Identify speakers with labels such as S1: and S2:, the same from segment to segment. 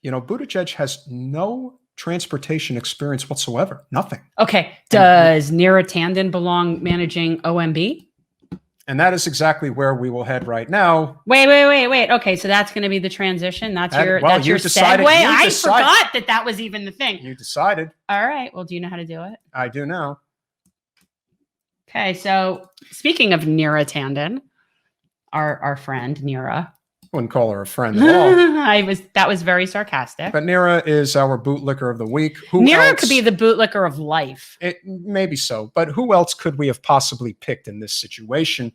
S1: Buttigieg has no transportation experience whatsoever. Nothing.
S2: Okay. Does Neera Tanden belong managing OMB?
S1: And that is exactly where we will head right now.
S2: Wait. Okay, so that's going to be the transition. That's your
S1: decided,
S2: segue. I forgot that was even the thing.
S1: You decided.
S2: All right. Well, do you know how to do it?
S1: I do now.
S2: Okay. So speaking of Neera Tanden, our friend Neera.
S1: I wouldn't call her a friend at all.
S2: That was very sarcastic.
S1: But Neera is our bootlicker of the week.
S2: Neera could be the bootlicker of life.
S1: Maybe so. But who else could we have possibly picked in this situation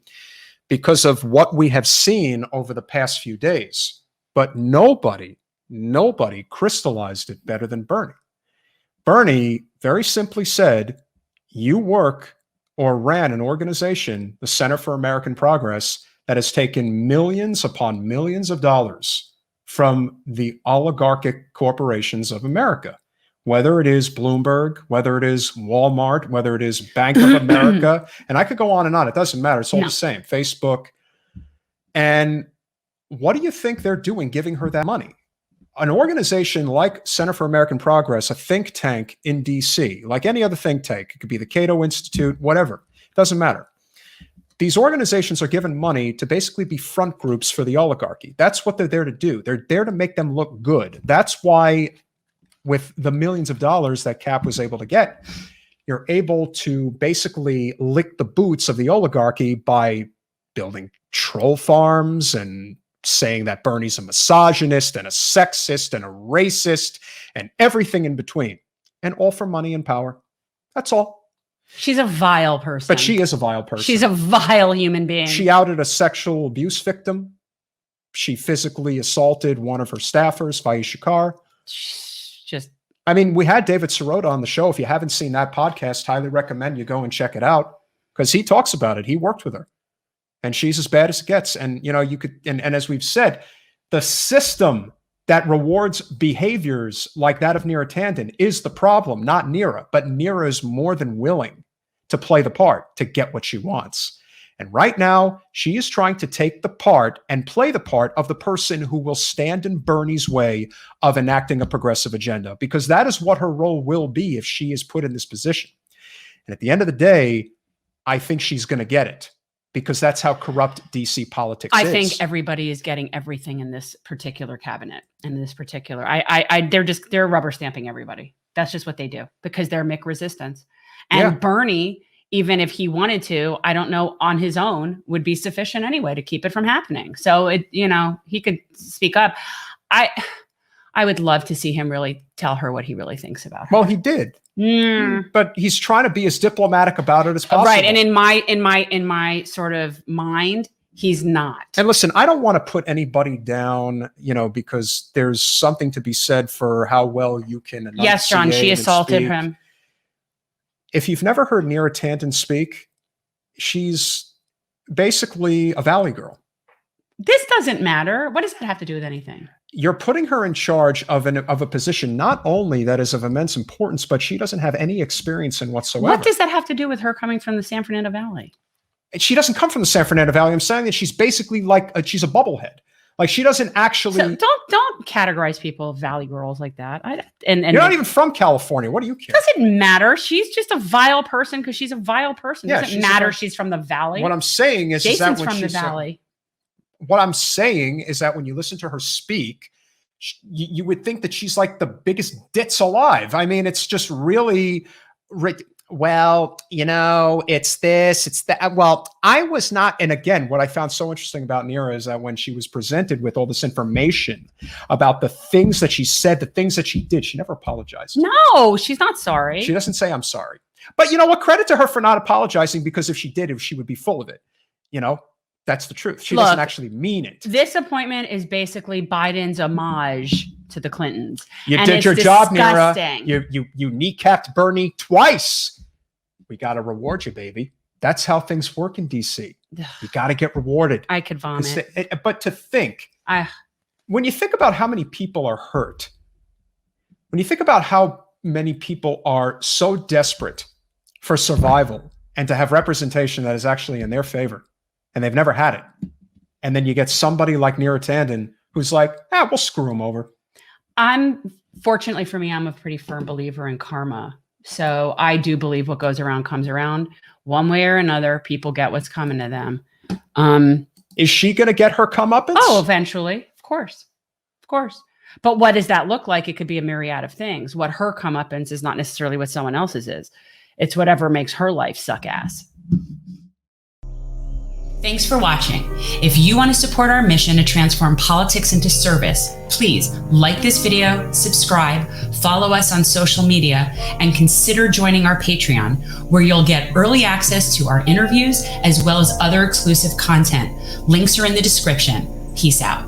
S1: because of what we have seen over the past few days? But nobody crystallized it better than Bernie. Bernie very simply said, you work or ran an organization, the Center for American Progress, that has taken millions upon millions of dollars from the oligarchic corporations of America, whether it is Bloomberg, whether it is Walmart, whether it is Bank of America, and I could go on and on. It doesn't matter. It's all the same. Facebook. And what do you think they're doing giving her that money? An organization like Center for American Progress, a think tank in DC, like any other think tank, it could be the Cato Institute, whatever, it doesn't matter. These organizations are given money to basically be front groups for the oligarchy. That's what they're there to do. They're there to make them look good. That's why with the millions of dollars that Cap was able to get, you're able to basically lick the boots of the oligarchy by building troll farms and saying that Bernie's a misogynist and a sexist and a racist and everything in between. And all for money and power. That's all.
S2: She's a vile person.
S1: But she is a vile person.
S2: She's a vile human being.
S1: She outed a sexual abuse victim. She physically assaulted one of her staffers, Faisha Carr. I mean, we had David Sirota on the show. If you haven't seen that podcast, highly recommend you go and check it out because he talks about it. He worked with her. And she's as bad as it gets. And, you could, and as we've said, the system that rewards behaviors like that of Neera Tanden is the problem, not Neera. But Neera is more than willing to play the part to get what she wants. And right now, she is trying to take the part and play the part of the person who will stand in Bernie's way of enacting a progressive agenda, because that is what her role will be if she is put in this position. And at the end of the day, I think she's going to get it. Because that's how corrupt DC politics is.
S2: I think everybody is getting everything in this particular cabinet. In this particular, they're rubber stamping everybody. That's just what they do because they're Mick resistance. And Bernie, even if he wanted to, I don't know, on his own would be sufficient anyway to keep it from happening. So he could speak up. I would love to see him really tell her what he really thinks about her.
S1: Well, he did. But he's trying to be as diplomatic about it as possible.
S2: Right. And in my sort of mind, he's not.
S1: And listen, I don't want to put anybody down, because there's something to be said for how well you can enunciate.
S2: Yes, John, she assaulted him.
S1: If you've never heard Neera Tanden speak, she's basically a Valley girl.
S2: This doesn't matter. What does that have to do with anything?
S1: You're putting her in charge of a position not only that is of immense importance, but she doesn't have any experience in whatsoever.
S2: What does that have to do with her coming from the San Fernando Valley?
S1: She doesn't come from the San Fernando Valley. I'm saying that she's basically she's a bubblehead. Like she doesn't actually.
S2: So don't categorize people Valley girls like that. And
S1: you're not even from California. What do you care?
S2: Doesn't matter. She's just a vile person because she's a vile person.
S1: Yeah,
S2: doesn't matter. She's from the Valley.
S1: What I'm saying is
S2: Jason's
S1: that when
S2: from the Valley.
S1: What I'm saying is that when you listen to her speak, you would think that she's like the biggest ditz alive. I mean, it's just really, well, it's this, it's that. Well, I was not. And again, what I found so interesting about Neera is that when she was presented with all this information about the things that she said, the things that she did, she never apologized.
S2: No, she's not sorry.
S1: She doesn't say, I'm sorry. But you know what? Credit to her for not apologizing, because if she did, she would be full of it. That's the truth. She doesn't actually mean it. This
S2: appointment is basically Biden's homage to the Clintons.
S1: You did your job, Neera. You kneecapped Bernie twice. We got to reward you, baby. That's how things work in DC. You got to get rewarded.
S2: I could vomit.
S1: But to think, when you think about how many people are hurt, when you think about how many people are so desperate for survival and to have representation that is actually in their favor, and they've never had it. And then you get somebody like Neera Tanden who's like, we'll screw him over.
S2: Fortunately for me, I'm a pretty firm believer in karma. So I do believe what goes around comes around. One way or another, people get what's coming to them.
S1: Is she going to get her comeuppance?
S2: Oh, eventually. Of course. Of course. But what does that look like? It could be a myriad of things. What her comeuppance is not necessarily what someone else's is. It's whatever makes her life suck ass. Thanks for watching. If you want to support our mission to transform politics into service, please like this video, subscribe, follow us on social media, and consider joining our Patreon, where you'll get early access to our interviews as well as other exclusive content. Links are in the description. Peace out.